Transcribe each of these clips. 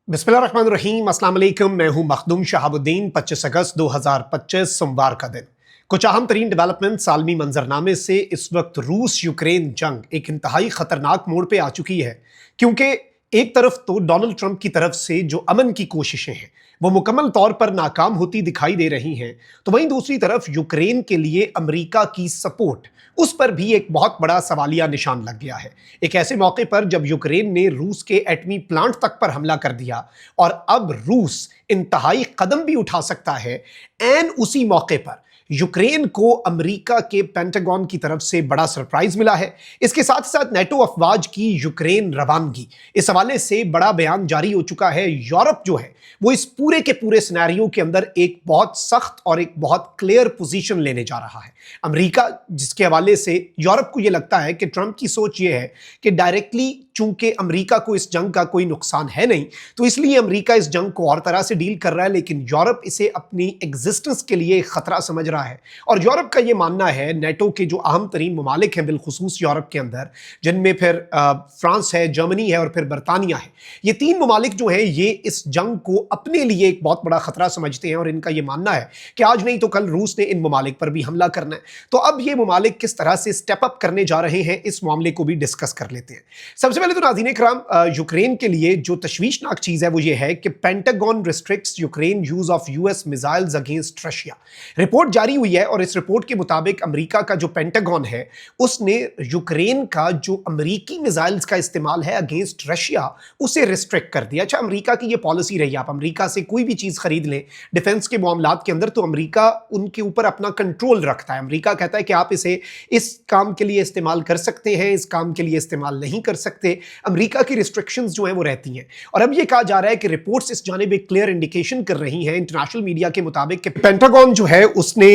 बिस्मिल्लाहिर्रहमानिर्रहीम, अस्सलाम वालेकुम। मैं हूं मखदूम शहाबुद्दीन। 25 अगस्त 2025 सोमवार का दिन। कुछ अहम तरीन डेवलपमेंट्स आलमी मंजरनामे से इस वक्त रूस यूक्रेन जंग एक इंतहाई खतरनाक मोड़ पे आ चुकी है, क्योंकि एक तरफ तो डोनाल्ड ट्रंप की तरफ से जो अमन की कोशिशें हैं वो मुकम्मल तौर पर नाकाम होती दिखाई दे रही हैं, तो वहीं दूसरी तरफ यूक्रेन के लिए अमेरिका की सपोर्ट, उस पर भी एक बहुत बड़ा सवालिया निशान लग गया है। एक ऐसे मौके पर जब यूक्रेन ने रूस के एटमी प्लांट तक पर हमला कर दिया और अब रूस इंतहाई कदम भी उठा सकता है, एन उसी मौके पर यूक्रेन को अमेरिका के पेंटागन की तरफ से बड़ा सरप्राइज मिला है। इसके साथ साथ नेटो अफवाज की यूक्रेन रवानगी, इस हवाले से बड़ा बयान जारी हो चुका है। यूरोप जो है वो इस पूरे के पूरे सिनेरियो के अंदर एक बहुत सख्त और एक बहुत क्लियर पोजीशन लेने जा रहा है। अमेरिका, जिसके हवाले से यूरोप को यह लगता है कि ट्रंप की सोच यह है कि डायरेक्टली चूंकि अमेरिका को इस जंग का कोई नुकसान है नहीं, तो इसलिए अमेरिका इस जंग को और तरह से डील कर रहा है, लेकिन यूरोप इसे अपनी एग्जिस्टेंस के लिए खतरा समझ रहा है। और यूरोप का यह मानना है, नेटो के जो अहम तरीन ममालिक हैं बिलखुसूस यूरोप के अंदर, जिनमें फिर फ्रांस है, जर्मनी है और फिर बरतानिया है, ये तीन ममालिक जो हैं ये इस जंग को अपने लिए एक बहुत बड़ा खतरा समझते हैं और इनका यह मानना है कि आज नहीं तो कल रूस ने इन ममालिक पर भी हमला करना है। तो अब ये ममालिक किस तरह से स्टेप अप करने जा रहे हैं, इस मामले को भी डिस्कस कर लेते हैं। सबसे पहले तो नाज़रीन इकराम, यूक्रेन के लिए जो तशवीशनाक चीज है वो ये है कि pentagon restricts Ukraine use of US missiles against Russia. Report जारी हुई है और इस रिपोर्ट के मुताबिक अमेरिका का जो पेंटागन है उसने यूक्रेन का जो अमेरिकी मिसाइल्स का इस्तेमाल है अगेंस्ट रशिया उसे रिस्ट्रिक्ट कर दिया। अच्छा, अमेरिका की यह पॉलिसी रही, आप अमेरिका से कोई भी चीज खरीद लें डिफेंस के मामलात के अंदर तो अमेरिका उनके ऊपर अपना कंट्रोल रखता है। अमेरिका कहता है कि आप इसे इस काम के लिए इस्तेमाल कर सकते हैं, इस काम के लिए इस्तेमाल नहीं कर सकते। अमेरिका की रिस्ट्रिक्शंस जो हैं वो रहती हैं। और अब ये कहा जा रहा है कि रिपोर्ट्स इस जानिब एक क्लियर इंडिकेशन कर रही हैं इंटरनेशनल मीडिया के मुताबिक कि पेंटागन जो है उसने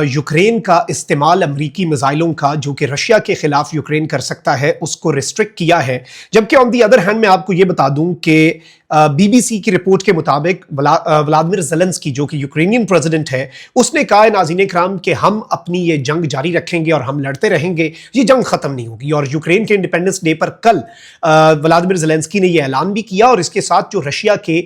यूक्रेन का इस्तेमाल अमेरिकी मिसाइलों का जो कि रशिया के खिलाफ यूक्रेन कर सकता है उसको रिस्ट्रिक्ट किया है। जबकि ऑन दी अदर हैंड मैं आपको ये बता दूं कि बीबीसी की रिपोर्ट के मुताबिक व्लादिमीर ज़ेलेंस्की जो कि यूक्रेनियन प्रेसिडेंट है उसने कहा है नाज़रीन इकराम कि हम अपनी ये जंग जारी रखेंगे और हम लड़ते रहेंगे, ये जंग खत्म नहीं होगी। और यूक्रेन के इंडिपेंडेंस डे पर कल व्लादिमीर ज़ेलेंस्की ने यह ऐलान भी किया और इसके साथ जो रशिया के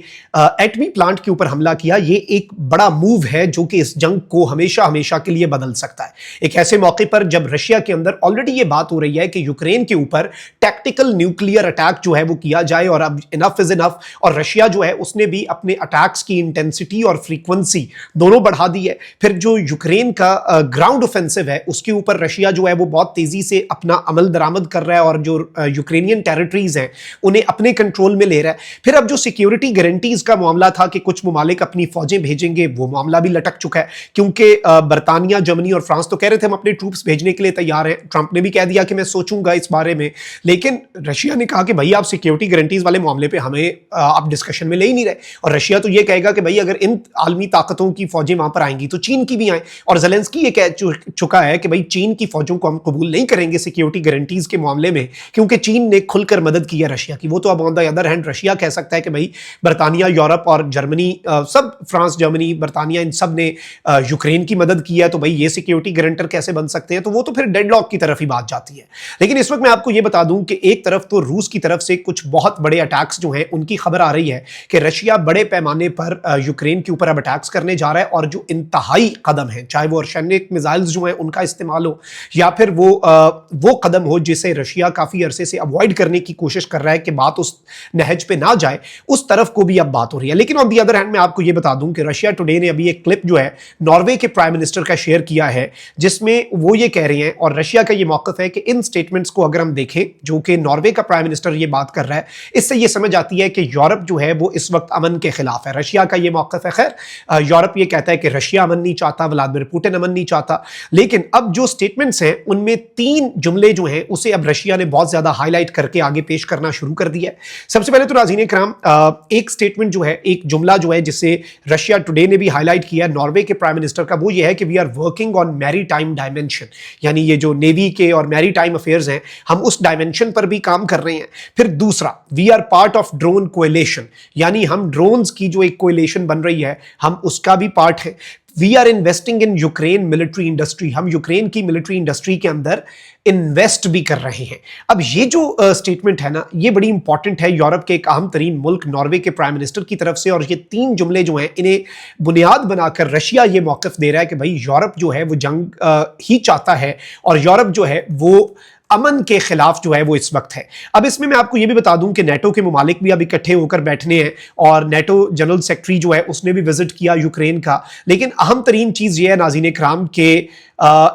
एटमी प्लांट के ऊपर हमला किया, ये एक बड़ा मूव है जो कि इस जंग को हमेशा हमेशा के लिए बदल सकता है। एक ऐसे मौके पर जब रशिया के अंदर ऑलरेडी ये बात हो रही है कि यूक्रेन के ऊपर टैक्टिकल न्यूक्लियर अटैक जो है वो किया जाए और अब इनफ इज इनफ, और रशिया जो है उसने भी अपने अटैक्स की इंटेंसिटी और फ्रीक्वेंसी दोनों बढ़ा दी है। फिर जो यूक्रेन का ग्राउंड ऑफेंसिव है उसके ऊपर रशिया जो है वो बहुत तेजी से अपना अमल दरामद कर रहा है और जो यूक्रेनियन टेरिटरीज हैं उन्हें अपने कंट्रोल में ले रहा है। फिर अब जो सिक्योरिटी गारंटीज का मामला था कि कुछ ममालिक अपनी फौजें भेजेंगे, वो मामला भी लटक चुका है, क्योंकि बरतानिया, जर्मनी और फ्रांस तो कह रहे थे हम अपने ट्रूप्स भेजने के लिए तैयार हैं। ट्रंप ने भी कह दिया कि मैं सोचूंगा इस बारे में, लेकिन रशिया ने कहा कि भाई आप सिक्योरिटी गारंटीज वाले मामले पे हमें आप डिस्कशन में ले ही नहीं रहे। और रशिया तो ये कहेगा कि भाई अगर इन आलमी ताकतों की फौजें वहां पर आएंगी तो चीन की भी आए। और ज़ेलेंस्की ये कह चुका है कि भाई चीन की फौजों को हम कबूल नहीं करेंगे सिक्योरिटी गारंटीज के मामले में, क्योंकि चीन ने खुलकर मदद की है रशिया की। वो तो अब on the other hand Russia कह सकता है कि भाई बरतानिया, यूरोप और जर्मनी, सब फ्रांस, जर्मनी, बरतानिया, इन सब ने यूक्रेन की मदद की है, तो भाई ये सिक्योरिटी गारंटर कैसे बन सकते हैं? तो वो तो फिर डेडलॉक की तरफ ही बात जाती है। लेकिन इस वक्त मैं आपको ये बता दूं कि एक तरफ तो रूस की तरफ से कुछ बहुत बड़े अटैक्स जो हैं उनकी खबर आ रही है कि रशिया बड़े पैमाने पर यूक्रेन के ऊपर अब अटैक्स करने जा रहा है, और जो इंतहाई कदम है, चाहे वो अर्शनिक मिसाइल्स जो हैं उनका इस्तेमाल हो या फिर वो कदम हो जिसे रशिया काफी अरसे से अवॉइड करने की कोशिश कर रहा है कि बात उस नहज पे ना जाए, उस तरफ को भी अब बात हो रही है। लेकिन ऑन दी अदर हैंड मैं आपको ये बता दूं कि रशिया टुडे ने अभी एक क्लिप जो है नॉर्वे के प्राइम मिनिस्टर का शेयर किया है, जिसमें वो ये कह रही हैं, और रशिया का ये मौकफ है कि इन स्टेटमेंट्स को अगर हम देखें जो कि नॉर्वे का प्राइम मिनिस्टर ये बात कर रहा है, इससे ये समझ आती है कि यूरोप जो है वो इस वक्त अमन के खिलाफ है। रशिया का ये मौकफ है। खैर, यूरोप ये कहता है कि रशिया अमन नहीं चाहता, व्लादिमीर पुतिन अमन नहीं चाहता। लेकिन अब जो स्टेटमेंट्स हैं उनमें 3 जुमले जो हैं उसे अब रशिया ने बहुत ज्यादा हाईलाइट करके आगे पेश करना शुरू कर दिया है। सबसे पहले तो नाज़रीन इकराम, एक स्टेटमेंट जो है, एक जुमला जो है जिसे रशिया टुडे ने भी हाईलाइट किया नॉर्वे के प्राइम मिनिस्टर का, वो ये है कि we are working on maritime dimension, यानी ये जो नेवी के और मैरीटाइम अफेयर्स हैं हम उस डायमेंशन पर भी काम कर रहे हैं। फिर दूसरा, we are part of drone coalition, यानी हम ड्रोन्स की जो एक कोएलिशन बन रही है हम उसका भी पार्ट है। We are investing in Ukraine military industry, हम यूक्रेन की मिलिट्री इंडस्ट्री के अंदर इन्वेस्ट भी कर रहे हैं। अब ये जो स्टेटमेंट है ना, ये बड़ी इंपॉर्टेंट है यूरोप के एक अहम तरीन मुल्क नॉर्वे के प्राइम मिनिस्टर की तरफ से, और ये 3 जुमले जो हैं इन्हें बुनियाद बनाकर रशिया ये मौक़िफ़ दे रहा है कि भाई यूरोप जो है वो जंग ही चाहता है और यूरोप जो है वो अमन के खिलाफ जो है वो इस वक्त है। अब इसमें मैं आपको ये भी बता दूं कि नेटो के मुमालिक भी अब इकट्ठे होकर बैठने हैं और नेटो जनरल सेक्रेटरी जो है उसने भी विजिट किया यूक्रेन का। लेकिन अहम तरीन चीज़ ये है नाज़रीन इकराम के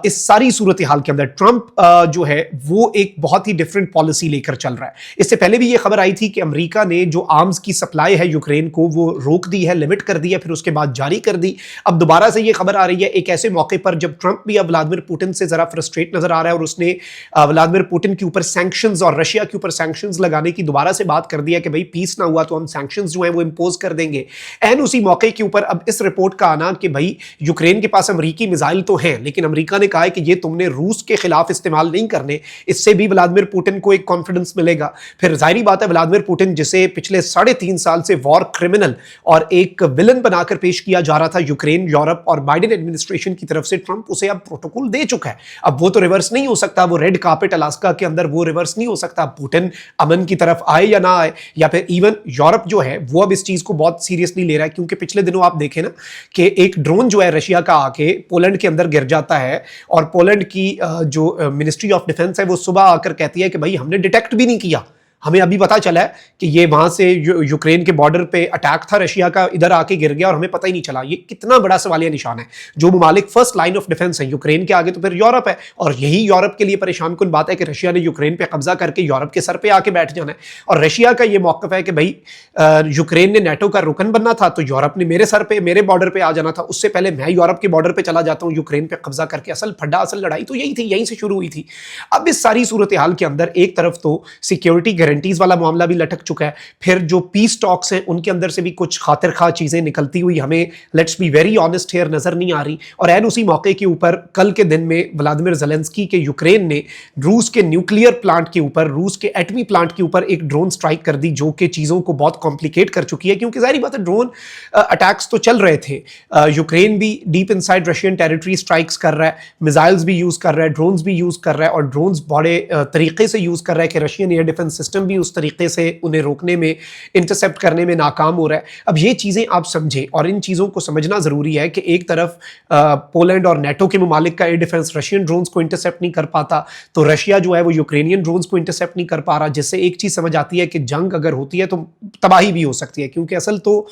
इस सारी सूरत हाल के अंदर ट्रंप जो है वो एक बहुत ही डिफरेंट पॉलिसी लेकर चल रहा है। इससे पहले भी ये खबर आई थी कि अमेरिका ने जो आर्म्स की सप्लाई है यूक्रेन को वो रोक दी है, लिमिट कर दी है, फिर उसके बाद जारी कर दी। अब दोबारा से ये खबर आ रही है एक ऐसे मौके पर जब ट्रंप भी अब व्लादिमीर पुतिन से जरा फ्रस्ट्रेट नजर आ रहा है और उसने व्लादिमीर पुतिन के ऊपर सैंक्शंस और रशिया के ऊपर सैंक्शंस लगाने की दोबारा से बात कर दी है कि भाई पीस ना हुआ तो हम सैंक्शंस जो है वो इंपोज कर देंगे। एंड उसी मौके के ऊपर अब इस रिपोर्ट का आना कि भाई यूक्रेन के पास अमेरिकी मिसाइल तो हैं लेकिन अमेरिका ने कहा है कि ये तुमने रूस के खिलाफ इस्तेमाल नहीं करने, इससे भी व्लादिमीर पुतिन को एक कॉन्फिडेंस मिलेगा। फिर जाहिर बात है व्लादिमीर पुतिन जिसे पिछले 3.5 साल से वॉर क्रिमिनल और एक विलन बनाकर पेश किया जा रहा था यूक्रेन, यूरोप और बाइडेन एडमिनिस्ट्रेशन की तरफ से, ट्रंप उसे अब प्रोटोकॉल दे चुका है। अब वो तो रिवर्स नहीं हो सकता, वो रेड कार्पेट अलास्का के अंदर वो रिवर्स नहीं हो सकता। पुतिन अमन की तरफ आए या ना आए, या फिर इवन यूरोप जो है वो अब इस चीज को बहुत सीरियसली ले रहा है, क्योंकि पिछले दिनों आप देखें ना कि एक ड्रोन जो है रशिया का आके पोलैंड के अंदर गिर जाता है और पोलैंड की जो मिनिस्ट्री ऑफ डिफेंस है वो सुबह आकर कहती है कि भाई हमने डिटेक्ट भी नहीं किया, हमें अभी पता चला है कि ये वहां से यूक्रेन के बॉर्डर पे अटैक था रशिया का, इधर आके गिर गया और हमें पता ही नहीं चला। ये कितना बड़ा सवालिया निशान है। जो मुमालिक फर्स्ट लाइन ऑफ डिफेंस है यूक्रेन के आगे तो फिर यूरोप है, और यही यूरोप के लिए परेशान कुन बात है कि रशिया ने यूक्रेन पे कब्जा करके यूरोप के सर पे आके बैठ जाना है। और रशिया का ये मौक़िफ़ है कि भाई यूक्रेन ने नेटो का रुकन बनना था तो यूरोप ने मेरे सर पे, मेरे बॉर्डर पे आ जाना था, उससे पहले मैं यूरोप के बॉर्डर पे चला जाता हूँ यूक्रेन पे कब्जा करके। असल फड्डा, असल लड़ाई तो यही थी, यहीं से शुरू हुई थी। अब इस सारी सूरत हाल के अंदर एक तरफ तो सिक्योरिटी गारंटीज वाला मामला भी लटक चुका है, फिर जो पीस टॉक्स हैं उनके अंदर से भी कुछ खातिर खा चीजें निकलती हुई हमें, let's be very honest here, नजर नहीं आ रही। और एन उसी मौके के ऊपर कल के दिन में व्लादिमीर ज़ेलेंस्की के यूक्रेन ने रूस के न्यूक्लियर प्लांट के ऊपर, रूस के एटमी प्लांट के ऊपर एक ड्रोन स्ट्राइक कर दी, जो कि चीजों को बहुत कॉम्प्लिकेट कर चुकी है। क्योंकि जाहिर बात है ड्रोन अटैक्स तो चल रहे थे, यूक्रेन भी deep inside Russian territory strikes कर रहा है, मिसाइल्स भी यूज कर रहा है, ड्रोन्स भी यूज कर रहा है, और ड्रोन्स बड़े तरीके से यूज कर रहा है कि रशियन एयर डिफेंस सिस्टम भी उस तरीके से उन्हें रोकने में, इंटरसेप्ट करने में नाकाम हो रहा है। अब ये चीज़ें आप समझें, और इन चीज़ों को समझना ज़रूरी है कि एक तरफ पोलैंड और नेटो के मुमालिक का एयर डिफेंस रशियन ड्रोन्स को इंटरसेप्ट नहीं कर पाता, तो रशिया जो है वो यूक्रेनियन ड्रोन्स को इंटरसेप्ट नहीं कर पा रहा, जिससे एक चीज़ समझ आती है कि जंग अगर होती है तो तबाही भी हो सकती है। क्योंकि असल तो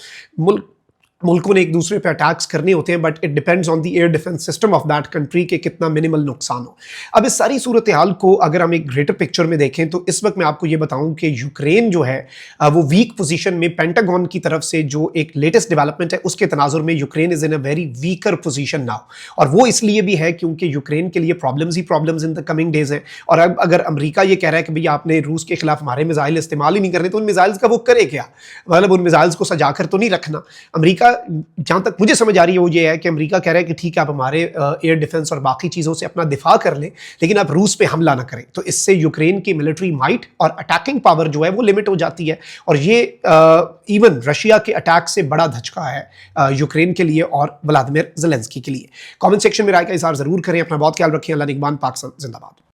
मुल्कों ने एक दूसरे पे अटैक्स करने होते हैं, but it depends on the air defence system of that country के कितना मिनिमल नुकसान हो। अब इस सारी सूरत हाल को अगर हम एक ग्रेटर पिक्चर में देखें तो इस वक्त मैं आपको ये बताऊं कि यूक्रेन जो है वो वीक पोजीशन में, पेंटागन की तरफ से जो एक लेटेस्ट डेवलपमेंट है उसके तनाजुर में Ukraine is in a very weaker position now. और वो इसलिए भी है क्योंकि यूक्रेन के लिए problems he problems in the coming days हैं। और अब अगर अमेरिका ये कह रहा है कि भाई आपने रूस के खिलाफ हमारे मिसाइल इस्तेमाल ही नहीं करने, तो उन मिसाइल्स का वो करे क्या? मतलब उन मिसाइल्स को सजाकर तो नहीं रखना। अमेरिका, जहां तक मुझे समझ आ रही है वो ये है कि अमेरिका कह रहा है कि ठीक है आप हमारे एयर डिफेंस और बाकी चीज़ों से अपना दिफा कर लें, लेकिन आप रूस पे हमला ना करें। तो इससे यूक्रेन की मिलिट्री माइट और अटैकिंग पावर जो है वो लिमिट हो जाती है। और ये इवन रशिया के अटैक से बड़ा धचका है यूक्रेन के लिए और व्लादिमीर ज़ेलेंस्की के लिए। कमेंट सेक्शन में राय का इज़हार ज़रूर करें। अपना बहुत ख्याल रखें। अल्लाह निगहबान। पाकिस्तान जिंदाबाद।